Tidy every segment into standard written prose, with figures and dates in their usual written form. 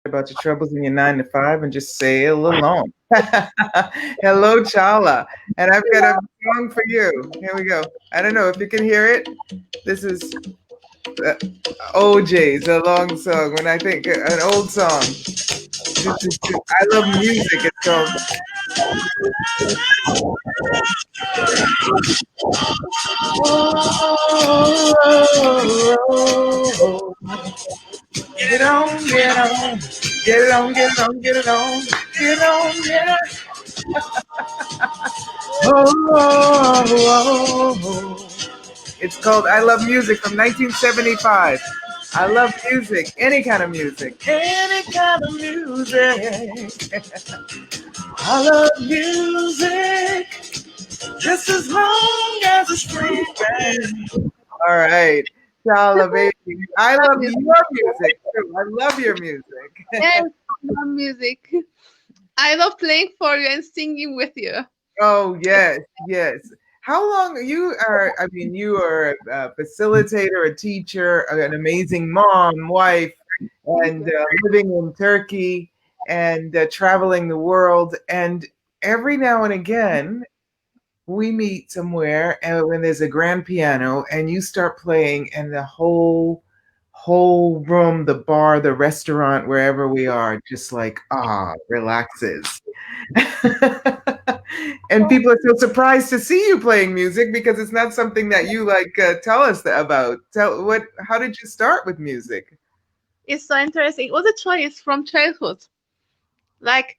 about your troubles in your 9 to 5 and just sail along. Hello, Chala. And I've got a song for you. Here we go. I don't know if you can hear it. This is uh, OJ's, a long song. When I think an old song. I love music. It's called. Oh, get on, get on, get it on, get it on, get it on, get on, get on. Oh, it's called I Love Music from 1975. I love music, any kind of music, any kind of music. I love music just as long as the spring rain. All right, Shala, baby. I love your music too. I love your music. Yes, I love music. I love playing for you and singing with you. Oh, yes, yes. How long you are? I mean, you are a facilitator, a teacher, an amazing mom, wife, and living in Turkey and traveling the world. And every now and again, we meet somewhere and when there's a grand piano and you start playing and the whole room, the bar, the restaurant, wherever we are, just like relaxes. And people are so surprised to see you playing music because it's not something that you like tell us about. How did you start with music? It's so interesting. It was a choice from childhood. Like,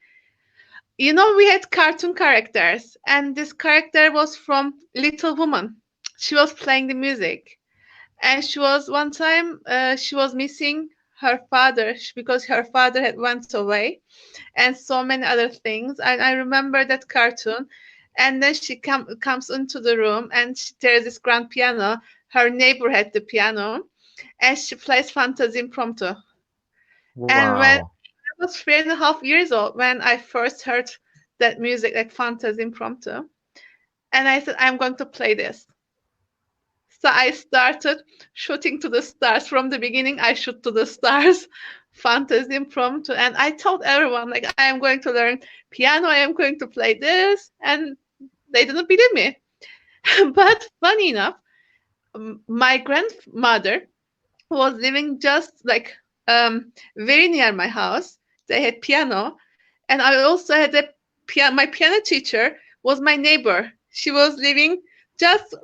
we had cartoon characters, and this character was from Little Woman. She was playing the music, and she was one time she was missing her father because her father had went away, and so many other things. And I remember that cartoon. And then she comes into the room, and there's this grand piano. Her neighbor had the piano, and she plays Fantasy Impromptu. And when Wow. I was 3.5 years old, when I first heard that music, like Fantasy Impromptu, and I said, I'm going to play this. So I started shooting to the stars. From the beginning, I shoot to the stars, Fantasy Impromptu. And I told everyone, like, I am going to learn piano, I am going to play this. And they didn't believe me. But funny enough, my grandmother was living just like very near my house. They had piano, and I also had a piano. My piano teacher was my neighbor. She was living just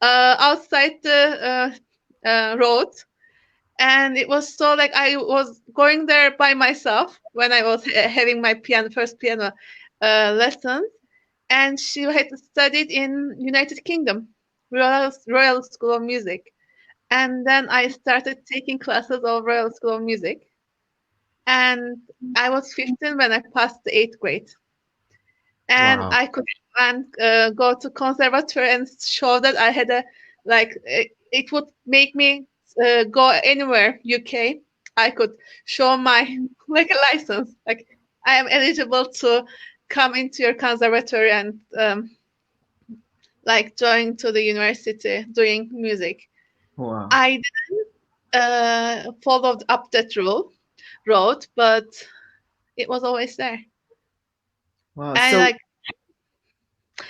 outside the road, and it was so like I was going there by myself when I was having my first piano lessons. And she had studied in United Kingdom, Royal School of Music. And then I started taking classes of Royal School of Music. And I was 15 when I passed the 8th grade. And Wow. I could go to conservatory and show that I had it would make me go anywhere, UK. I could show my like a license, like I am eligible to come into your conservatory and like join to the university doing music. Wow. I followed up that road, but it was always there. Wow. And So like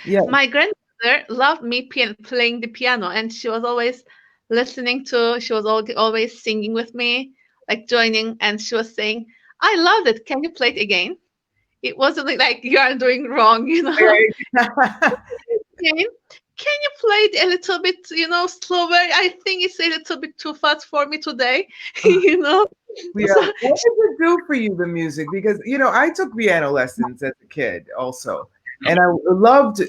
yeah. my grandmother loved me playing the piano, and she was always listening to. She was always singing with me, like joining, and she was saying, "I loved it. Can you play it again?" It wasn't like you are doing wrong, Right. Again, can you play it a little bit, slower? I think it's a little bit too fast for me today, you know. Yeah. So What did it do for you, the music? Because, I took piano lessons as a kid also. And I loved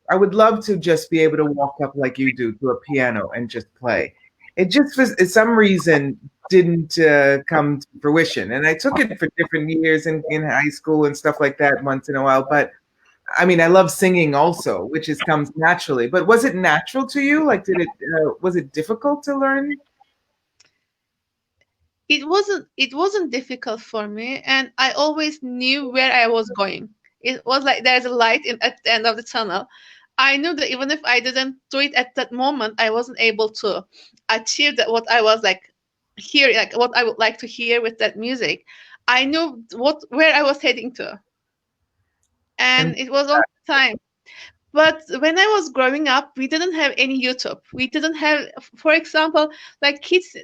I would love to just be able to walk up like you do to a piano and just play. It just, for some reason, didn't come to fruition. And I took it for different years in high school and stuff like that once in a while. But I mean, I love singing also, which comes naturally. But was it natural to you? Like, was it difficult to learn? it wasn't difficult for me, and I always knew where I was going. It was like there's a light at the end of the tunnel. I knew that even if I didn't do it at that moment, I wasn't able to achieve that what I was like hear, like what I would like to hear with that music. I knew what where I was heading to, And and it was on time. But when I was growing up, we didn't have any YouTube. We didn't have, for example, like kids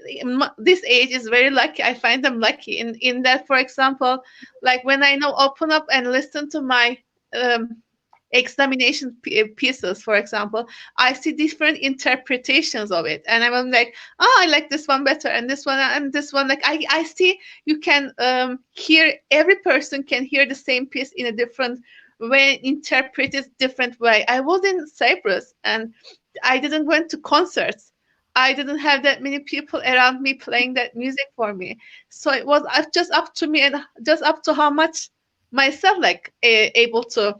this age is very lucky. I find them lucky in that, for example, like when I now open up and listen to my um, examination pieces, for example, I see different interpretations of it, and I'm like, oh, I like this one better, and this one, and this one. Like I see you can hear, every person can hear the same piece in a different way, interpret it different way. I was in Cyprus, and I didn't went to concerts. I didn't have that many people around me playing that music for me. So it was just up to me, and just up to how much myself like able to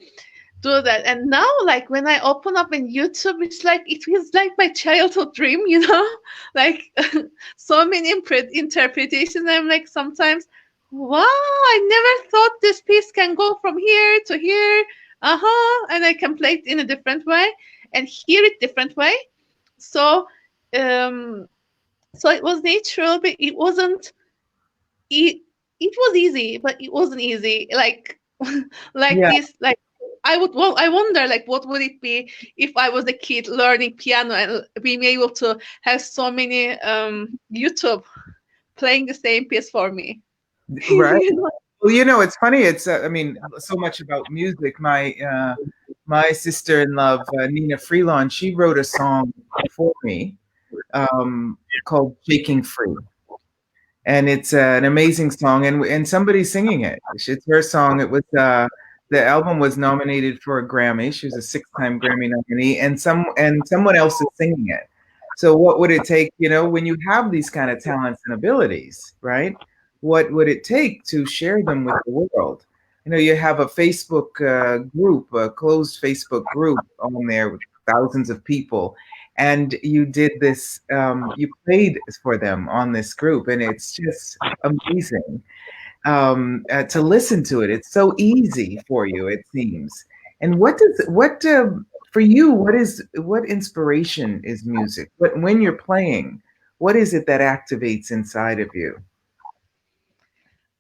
do that. And now, like when I open up in YouTube, it's like it feels like my childhood dream, you know, like so many interpretations. I'm like sometimes, wow, I never thought this piece can go from here to here. And I can play it in a different way and hear it different way. So, um, so it was natural, but it wasn't. It was easy, but it wasn't easy. Like like yeah, this, like I wonder like what would it be if I was a kid learning piano and being able to have so many YouTube playing the same piece for me. right. You know? Well, it's funny. It's I mean, so much about music. My sister in love, Nina Freelon, she wrote a song for me called "Shaking Free." And it's an amazing song, and somebody's singing it. It's her song. It was the album was nominated for a Grammy. She was a six-time Grammy nominee, and someone else is singing it. So what would it take, when you have these kind of talents and abilities, right? What would it take to share them with the world? You have a Facebook group, a closed Facebook group on there with thousands of people, and you did this, you played for them on this group, and it's just amazing to listen to it. It's so easy for you, it seems. And what for you, what inspiration is music? When you're playing, what is it that activates inside of you?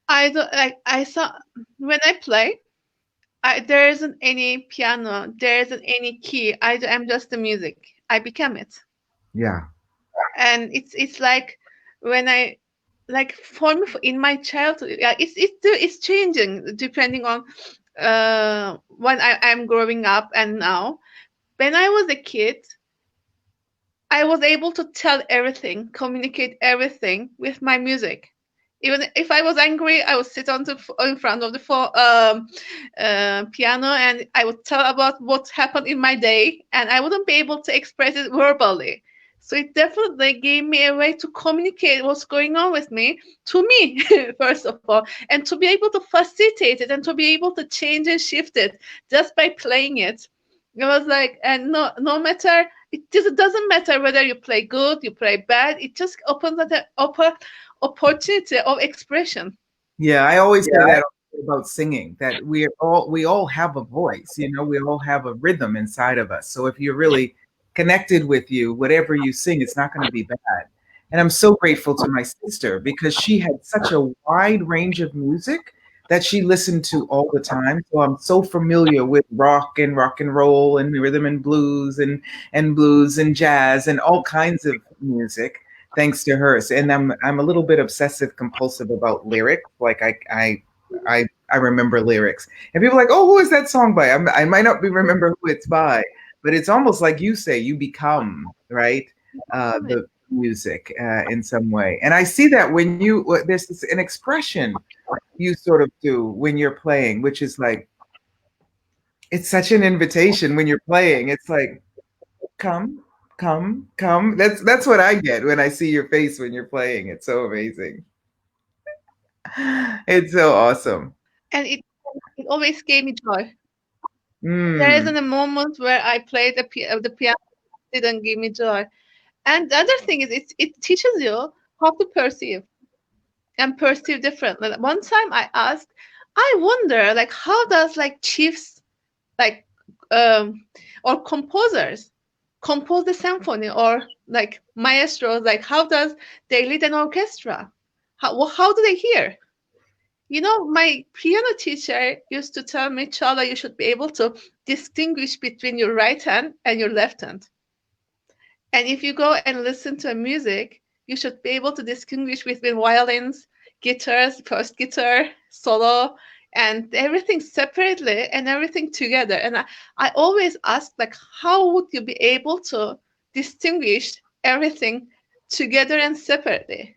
I don't like I saw when I play. There isn't any piano. There isn't any key. I'm just the music. I become it. Yeah. And it's like when I, like for me, in my childhood, yeah, it's changing depending on when I'm growing up. And now, when I was a kid, I was able to tell everything, communicate everything with my music. Even if I was angry, I would sit in front of the piano, and I would tell about what happened in my day, and I wouldn't be able to express it verbally. So it definitely gave me a way to communicate what's going on with me to me, first of all, and to be able to facilitate it and to be able to change and shift it just by playing it. It was like, and no matter, it doesn't matter whether you play good, you play bad. It just opens up the opportunity of expression. Yeah, I always say that about singing, that we all have a voice, we all have a rhythm inside of us. So if you're really connected with you, whatever you sing, it's not going to be bad. And I'm so grateful to my sister because she had such a wide range of music that she listened to all the time. So I'm so familiar with rock and roll and rhythm and blues and jazz and all kinds of music thanks to her. And I'm a little bit obsessive compulsive about lyrics. Like I remember lyrics, and people are like, oh, who is that song by? I might not be remember who it's by, but it's almost like you say, you become right the music in some way. And I see that when there's an expression you sort of do when you're playing, which is like, it's such an invitation when you're playing. It's like, come, come. That's what I get when I see your face when you're playing. It's so amazing. It's so awesome. And it always gave me joy. There isn't Mm, a moment where I played the piano didn't give me joy. And the other thing is, it teaches you how to perceive and perceive differently. Like, one time I asked, I wonder, like, how does like chiefs, like, um, or composers, compose the symphony, or like maestros, like how does they lead an orchestra? How do they hear? My piano teacher used to tell me, Chala, you should be able to distinguish between your right hand and your left hand. And if you go and listen to a music, you should be able to distinguish between violins, guitars, first guitar, solo, and everything separately and everything together. And I always ask, like, how would you be able to distinguish everything together and separately?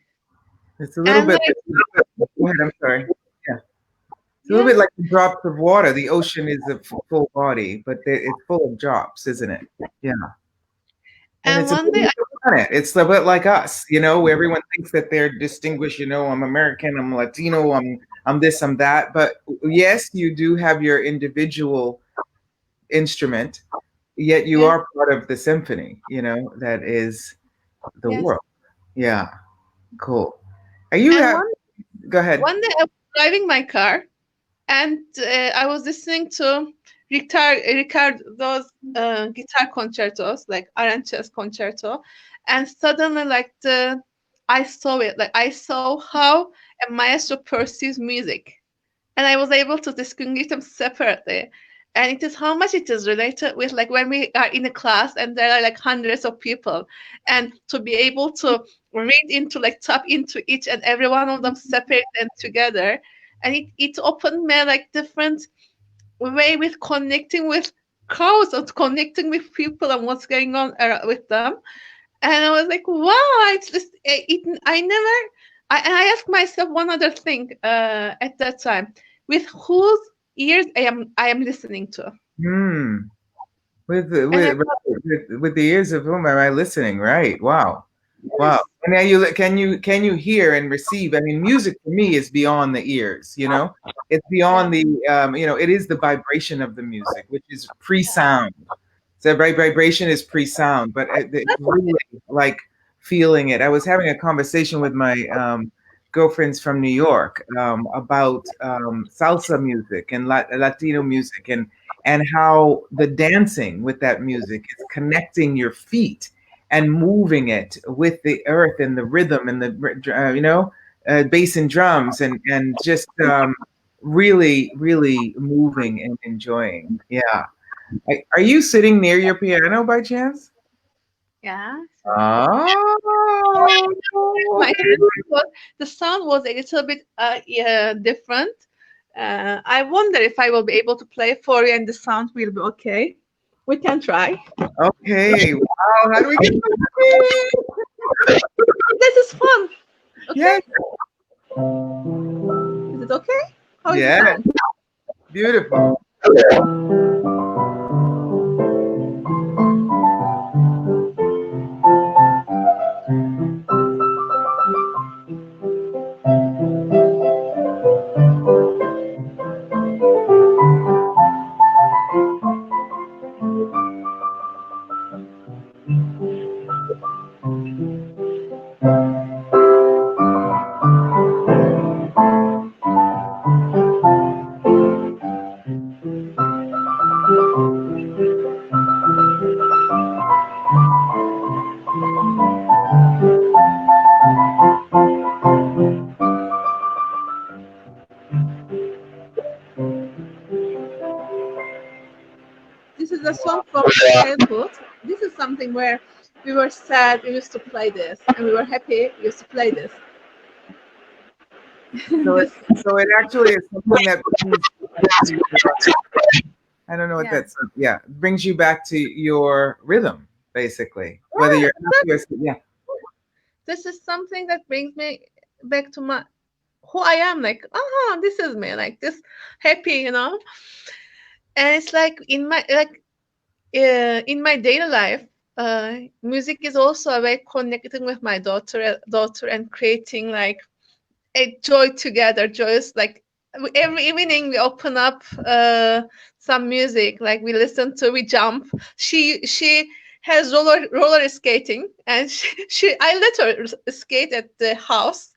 It's a little And bit. like, Go ahead. I'm sorry. Yeah. It's a little yeah, bit like the drops of water. The ocean is a full body, but it's full of drops, isn't it? Yeah. And and it's a one day, beautiful planet. It's a bit like us, where everyone thinks that they're distinguished. I'm American, I'm Latino, I'm this, I'm that. But yes, you do have your individual instrument, yet you yeah, are part of the symphony, that is the yes. world. Yeah, cool. Are you And have Go ahead. one day I was driving my car, and I was listening to Ricardo's guitar concertos, like Aranches concerto, and suddenly, like I saw it, like I saw how a maestro perceives music, and I was able to distinguish them separately. And it is how much it is related with, like, when we are in a class and there are like hundreds of people, and to be able to read into, like, tap into each and every one of them separate and together. And it opened me like different way with connecting with crowds, or connecting with people and what's going on with them. And I was like, wow, it's just I never. And I asked myself one other thing at that time: with whose ears I am listening to? Hmm. With the And I thought, with the ears of whom am I listening? Right. Wow. Wow. yes, And now can you hear and receive? I mean, music for me is beyond the ears, It's yeah, beyond it is the vibration of the music, which is pre-sound. So vibration is pre-sound, but it's really like feeling it. I was having a conversation with my girlfriends from New York about salsa music and Latino music, and how the dancing with that music is connecting your feet and moving it with the earth and the rhythm and the bass and drums, and just really really moving and enjoying. Yeah. Are you sitting near your piano by chance? yeah. Oh, My hand was the sound was a little bit yeah, different. I wonder if I will be able to play for you and the sound will be okay. We can try. okay. Wow. How do we get to This is fun. Okay, Yes. is it okay? How is the Yes. sound? Beautiful. This is a song from childhood. This is something where we were sad, we used to play this, and we were happy, we used to play this. So it This, so it actually is something that brings you back to I don't know what yeah. that's yeah, brings you back to your rhythm, basically. Whether Ah, you're happy or yeah. this is something that brings me back to my who I am. Like, this is me. Like this happy. And it's like in my daily life, music is also a way connecting with my daughter and creating like a joy together. Joyous, like every evening we open up some music, like we listen to, we jump. She has roller skating, and she I let her skate at the house,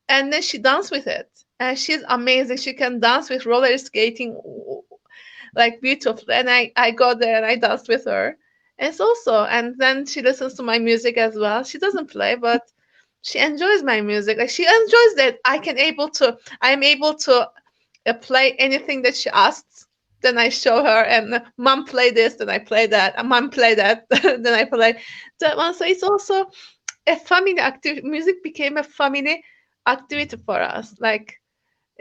and then she danced with it. And she's amazing. She can dance with roller skating like beautifully. And I go there and I danced with her. It's also, and then she listens to my music as well. She doesn't play, but she enjoys my music. Like she enjoys that I'm able to play anything that she asks. Then I show her, and mom play this, then I play that, and mom play that, then I play that one. So it's also a family activity. Music became a family activity for us. Like,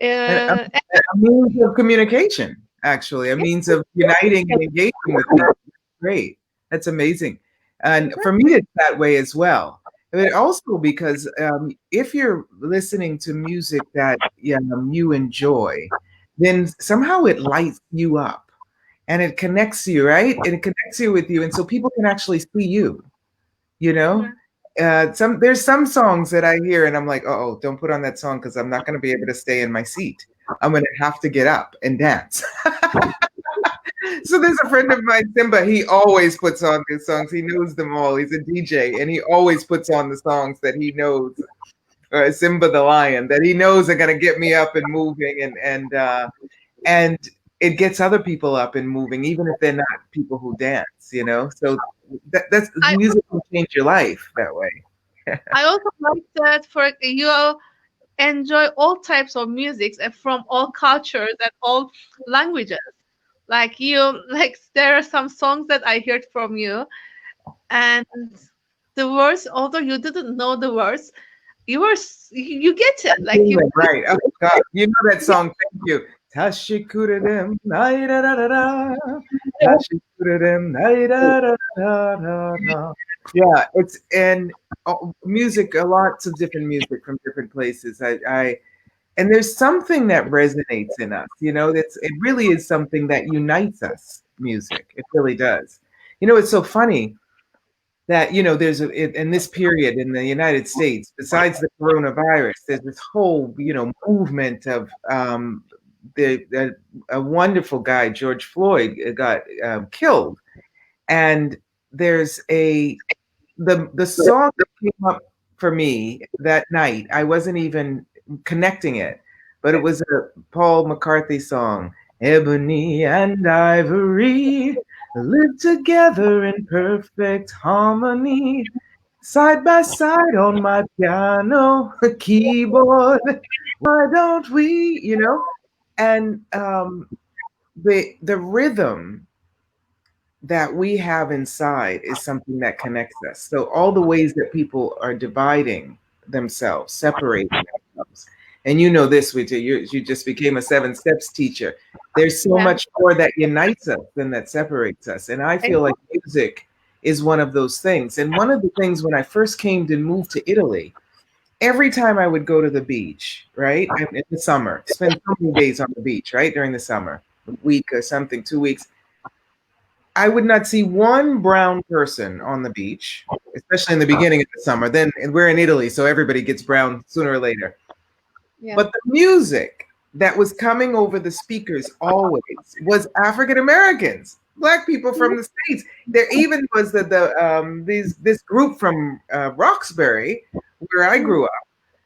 And uh, a means of communication, actually, a means of uniting and engaging with people. Great. That's amazing. And for me, it's that way as well. But also because if you're listening to music that you enjoy, then somehow it lights you up and it connects you, right? And it connects you with you. And so people can actually see you, you know? There's some songs that I hear and I'm like, oh, don't put on that song because I'm not going to be able to stay in my seat. I'm going to have to get up and dance. So there's a friend of mine, Simba. He always puts on these songs. He knows them all. He's a DJ, and he always puts on the songs that he knows. Simba the lion that he knows are going to get me up and moving, and it gets other people up and moving, even if they're not people who dance. You know, so that's I music will change your life that way. I also like that for you enjoy all types of music from all cultures and all languages. Like you, like there are some songs that I heard from you, and the words, although you didn't know the words, you get it. Like you, Right. Oh God. You know that song. Thank you. Tashikuradem, naidadadada, tashikuradem, naidadadada. Yeah, it's and music, lots of different music from different places. And there's something that resonates in us, you know, it really is something that unites us, music. It really does. You know, it's so funny that there's in this period in the United States, besides the coronavirus, there's this whole movement of a wonderful guy, George Floyd, got killed, and there's the song that came up for me that night. I wasn't even connecting it, but it was a Paul McCartney song, "Ebony and Ivory live together in perfect harmony, side by side on my piano keyboard. Why don't we?" And the rhythm that we have inside is something that connects us. So all the ways that people are dividing themselves, separating themselves, and you know this, Rita, you just became a 7 steps teacher. There's so yeah, much more that unites us than that separates us. And I feel like music is one of those things. And one of the things when I first came to move to Italy, every time I would go to the beach, right, in the summer, spend so many days on the beach, right, during the summer, a week or something, 2 weeks, I would not see one brown person on the beach, especially in the beginning of the summer. Then, and we're in Italy, so everybody gets brown sooner or later. yeah. But the music that was coming over the speakers always was African Americans, Black people from the States. There even was this group from Roxbury, where I grew up.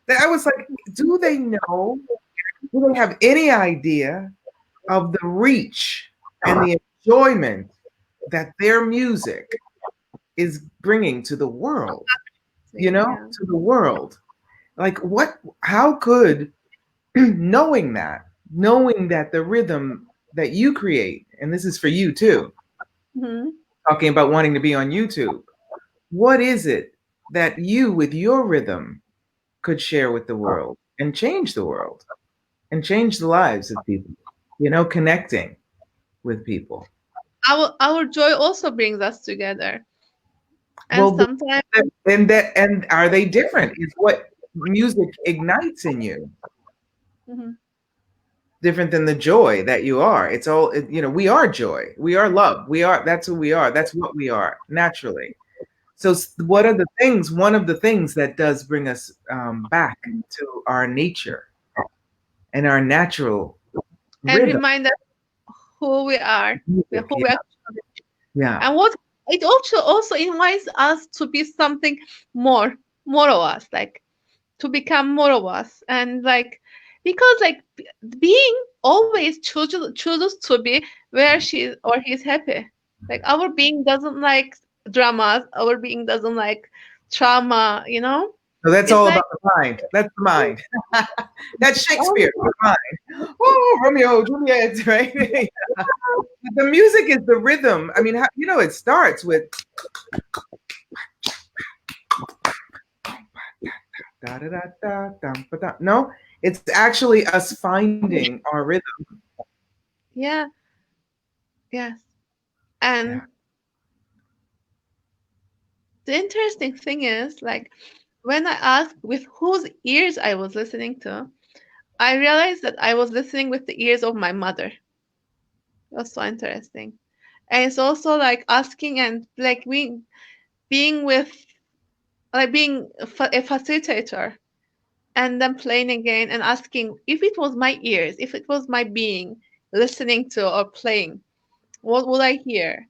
That I was like, do they know? Do they have any idea of the reach and the enjoyment that their music is bringing to the world, Yeah. to the world? Like how could knowing that the rhythm that you create, and this is for you too, Hmm. talking about wanting to be on YouTube, what is it that you with your rhythm could share with the world and change the world and change the lives of people, connecting with people? Our joy also brings us together, and Well, sometimes, and are they different? Is what music ignites in you mhm, different than the joy that you are? It's all, we are joy, we are love, that's who we are, that's what we are naturally. So what are the things? One of the things that does bring us back to our nature and our natural and rhythm. remind us who we are, Music, who we yeah, are, yeah. and what it also invites us to be something more, more of us, like to become more of us, and like because like being always chooses to be where she or he's happy. Like our being doesn't like dramas. Our being doesn't like trauma, you know? So that's It's all like, about the mind. That's the mind. That's Shakespeare. The mind. Oh, Romeo, Juliet, right? The music is the rhythm. I mean, it starts with da da da da dum, ba, da. No, it's actually us finding our rhythm. yeah, yes. Yeah. And the interesting thing is, like, when I asked with whose ears I was listening to, I realized that I was listening with the ears of my mother. It was so interesting. And it's also like asking and like being with like being a facilitator and then playing again and asking if it was my ears, if it was my being listening to or playing, what would I hear?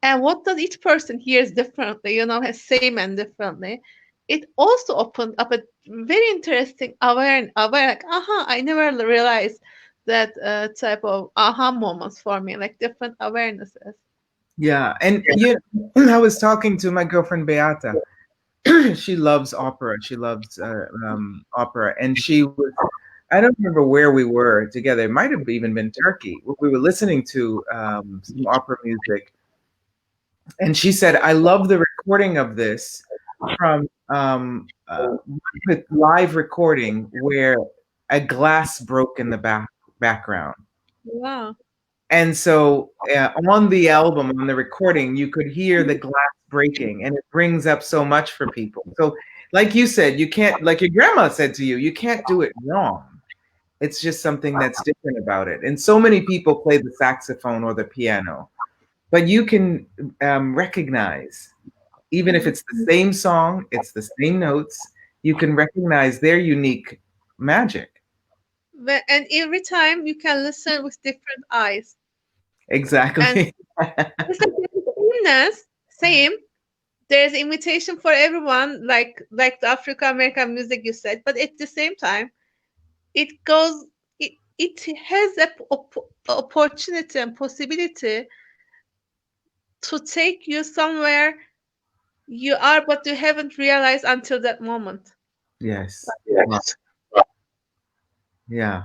And what does each person hears differently, has same and differently. It also opened up a very interesting aware like, I never realized that type of aha moments for me, like different awarenesses. Yeah. And I was talking to my girlfriend Beata. She loves opera. She loves opera. And she was, I don't remember where we were together. It might have even been Turkey. We were listening to some opera music. And she said, I love the recording of this from live recording where a glass broke in the background. Wow. And so on the album, on the recording, you could hear the glass breaking, and it brings up so much for people. So, like you said, you can't, like your grandma said to you, you can't do it wrong. It's just something that's different about it. And so many people play the saxophone or the piano, but you can recognize, even if it's the same song, it's the same notes, you can recognize their unique magic. And every time you can listen with different eyes. And Exactly. it's like sameness, same. There's invitation for everyone, like the African American music you said, but at the same time, it goes. It has a opportunity and possibility to take you somewhere you are, but you haven't realized until that moment. Yes. Wow. Yeah.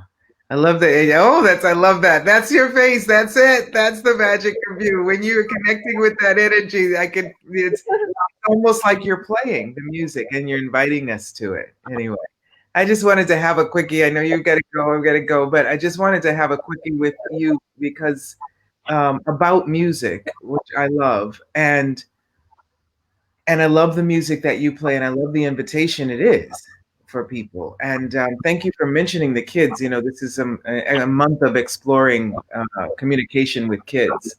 I love that. Oh, I love that. That's your face. That's it. That's the magic of you. When you're connecting with that energy, it's almost like you're playing the music and you're inviting us to it. Anyway, I just wanted to have a quickie. I know you've got to go, I've got to go, but I just wanted to have a quickie with you because about music, which I love. And I love the music that you play, and I love the invitation it is for people. And thank you for mentioning the kids. This is a month of exploring communication with kids.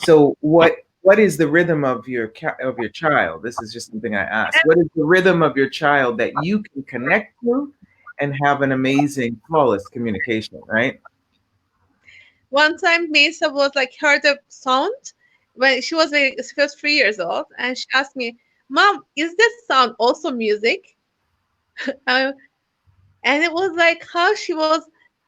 So, what is the rhythm of your child? This is just something I asked. What is the rhythm of your child that you can connect to and have an amazing, flawless communication? Right? One time, Mesa was like heard a sound when she was 3 years old, and she asked me, "Mom, is this sound also music?" Uh, and it was like how she was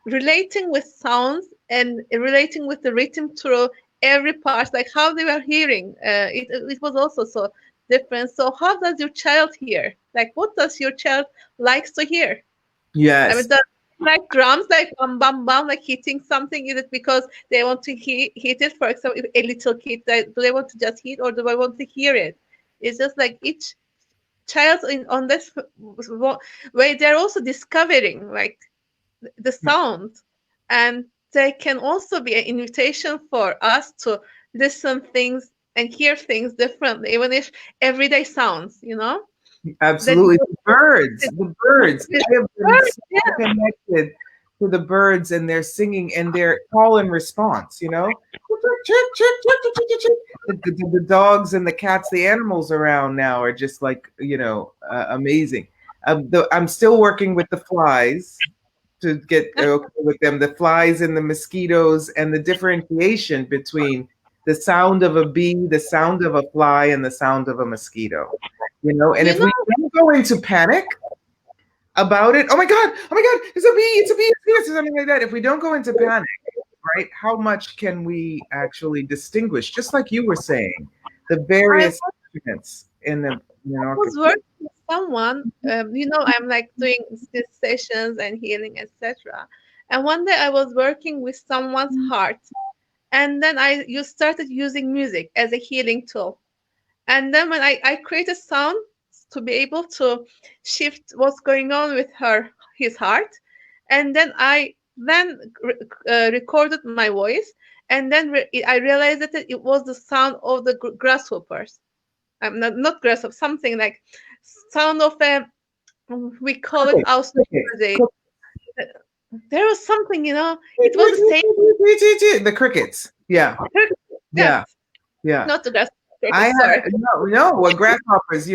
relating with sounds and relating with the rhythm through every part, like how they were hearing. It was also so different. So, how does your child hear? Like, what does your child likes to hear? I mean, Yes. the like drums, like bam, bam, bam, like hitting something. Is it because they want to hit it? For example, if a little kid, do they want to just hit or do they want to hear it? It's just like each child in on this way, they're also discovering like the sound, and they can also be an invitation for us to listen things and hear things differently, even if everyday sounds, that Absolutely. The birds. I have been birds, so yeah. connected to the birds and their singing and their call and response. The dogs and the cats, the animals around now are just like, amazing. I'm still working with the flies to get okay with them, the flies and the mosquitoes and the differentiation between the sound of a bee, the sound of a fly, and the sound of a mosquito. And You if know, we don't go into panic about it, oh my God, it's a bee, or something like that. If we don't go into panic, right, how much can we actually distinguish? Just like you were saying, the I various. instruments in an was orchestra? working with someone, I'm like doing these sessions and healing, etc. And one day I was working with someone's heart, and then you started using music as a healing tool. And then when I created sound to be able to shift what's going on with his heart, and then I recorded my voice, and then I realized that it was the sound of the grasshoppers. Not grasshopper, something like sound of a, we call it Crickets, crickets, Australia. There was something, it was the same. the crickets. Yeah, Yes, yeah, yeah. not the grasshopper. I Cricket, had sorry. no, well, grasshoppers.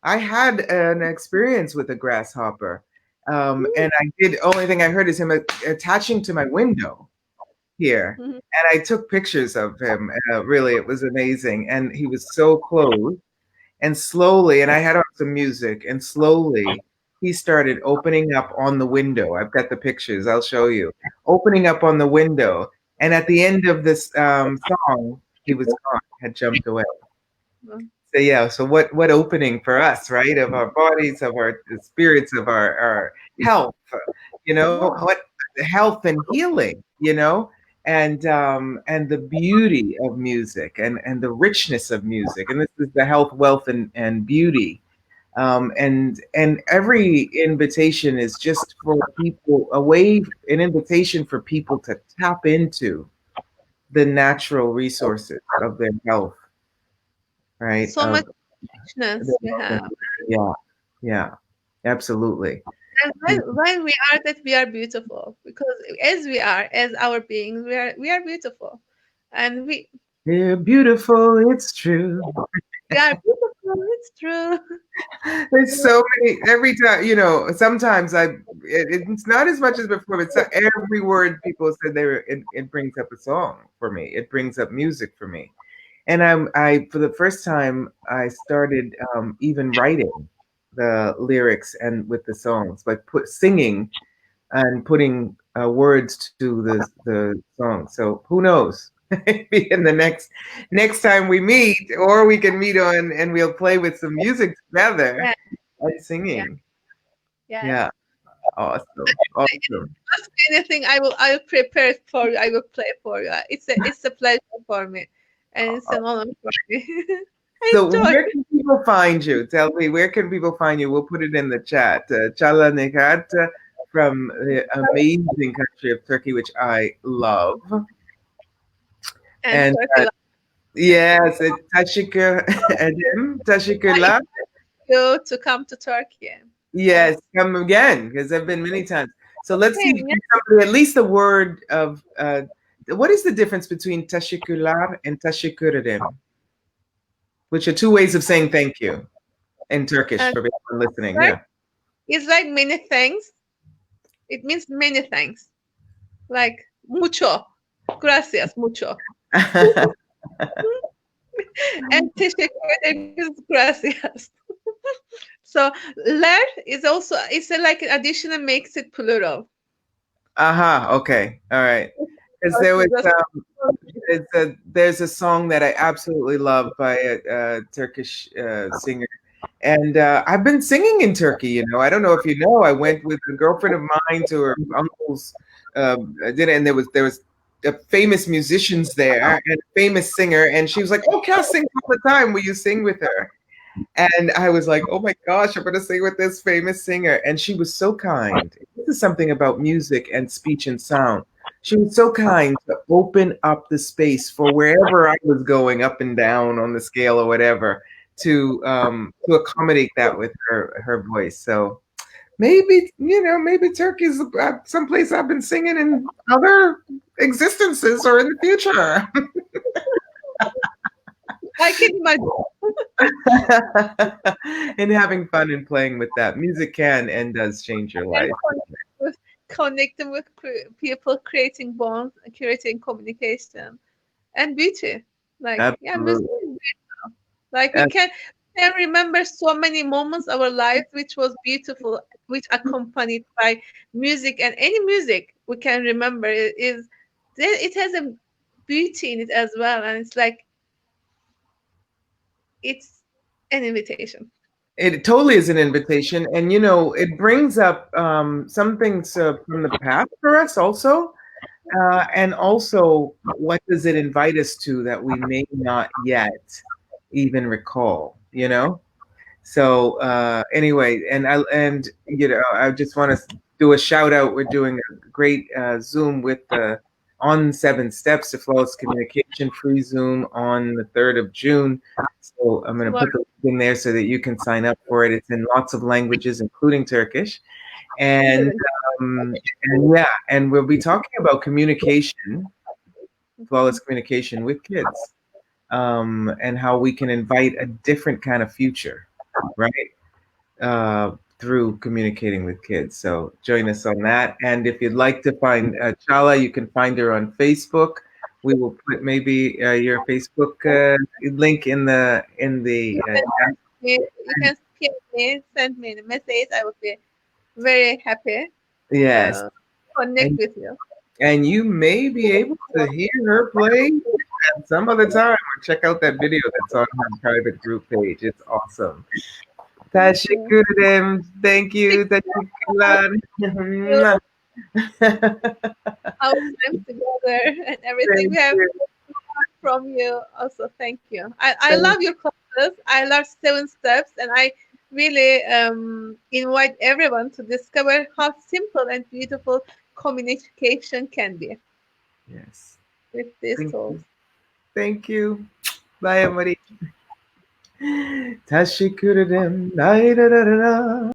I had an experience with a grasshopper, and I did. Only thing I heard is him attaching to my window here, Mhm. and I took pictures of him. Really, it was amazing, and he was so close. And slowly, and I had on some music, and slowly he started opening up on the window. I've got the pictures. I'll show you. Opening up on the window, and at the end of this song, he was gone. Had jumped away. So yeah, so what opening for us, right? Of our bodies, of our spirits, of our health, what health and healing, and the beauty of music and the richness of music. And this is the health, wealth, and beauty. And every invitation is just for people an invitation for people to tap into the natural resources of their health, right? So much richness we have. Yeah, yeah, absolutely. And when we are that, we are beautiful, because as we are, as our beings, we are beautiful, and They're beautiful, it's true. we are beautiful. It's true. There's so many every time, sometimes it's not as much as before, but every word people said it brings up a song for me. It brings up music for me. And I for the first time I started even writing the lyrics and with the songs, like singing and putting words to the song. So who knows? Maybe in the next time we meet, or we can meet on and we'll play with some music together Yeah, and yeah, singing. yes. Yeah, awesome, awesome. Ask anything, I will prepare it for you. I will play for you. It's a pleasure for me, and it's an honor for me. I So enjoy. where can people find you? Tell me, where can people find you? We'll put it in the chat. Chala Nekat from the amazing country of Turkey, which I love. And And Turkey, like yes, Tashika Edim, I Tashikula. invite you to come to Turkey. Yes, Yes. come again, because I've been many times. So let's see, Same. Yeah. at least the word of what is the difference between tashikular and tashikurim, which are two ways of saying thank you in Turkish And for everyone listening. Turk Yeah. is like many things. It means many things. Like mucho. Gracias, mucho. And teşekkür ederim is gracias. So ler is also, it's like additional makes it plural. Aha. Okay. All right. Because there was Okay, that's there's a song that I absolutely love by a Turkish singer, and I've been singing in Turkey. I don't know if you know. I went with a girlfriend of mine to her uncle's dinner, and there was a famous musicians there and a famous singer, and she was like, "Oh, Cass sings all the time. Will you sing with her?" And I was like, "Oh my gosh, I'm going to sing with this famous singer." And she was so kind. This is something about music and speech and sound. She was so kind to open up the space for wherever I was going, up and down on the scale or whatever, to accommodate that with her voice. So maybe Turkey's someplace I've been singing in other existences or in the future. I can imagine. And having fun and playing with that. Music can and does change your And life. connecting with people, creating bonds, creating communication and beauty. Like, yeah, music Absolutely. is beautiful. Like we Ab- can remember so many moments of our life which was beautiful, which accompanied by music, and any music we can remember it has a beauty in it as well, and it's like it's an invitation. It totally is an invitation, and you know, it brings up some things from the past for us also, and also what does it invite us to that we may not yet even recall, you know? So anyway, and you know, I just want to do a shout out. We're doing a great Zoom with the on 7 steps to flawless communication free Zoom on the 3rd of June. So I'm going to Wow. put the link in there so that you can sign up for it. It's in lots of languages, including Turkish, and Brilliant. yeah, and we'll be talking about communication, flawless communication with kids, and how we can invite a different kind of future, right? Through communicating with kids. So join us on that. And if you'd like to find Chala, you can find her on Facebook. We will put maybe your Facebook link in the You can ping me, send me a message. I would be very happy yes, to connect and with you. you may be able to hear her play at some other time, or check out that video that's on her private group page. It's awesome. Thank you. Teşekkür ederim. Thank you. Teşekkürler. You, our time together and everything Thank we have you. from you. Also, thank you. I Thank love your classes. I love 7 steps, and I really invite everyone to discover how simple and beautiful communication can be Yes. with these Thank tools. you. Thank you. Bye, everybody. Teşekkür ederim. Da, da, da, da, da.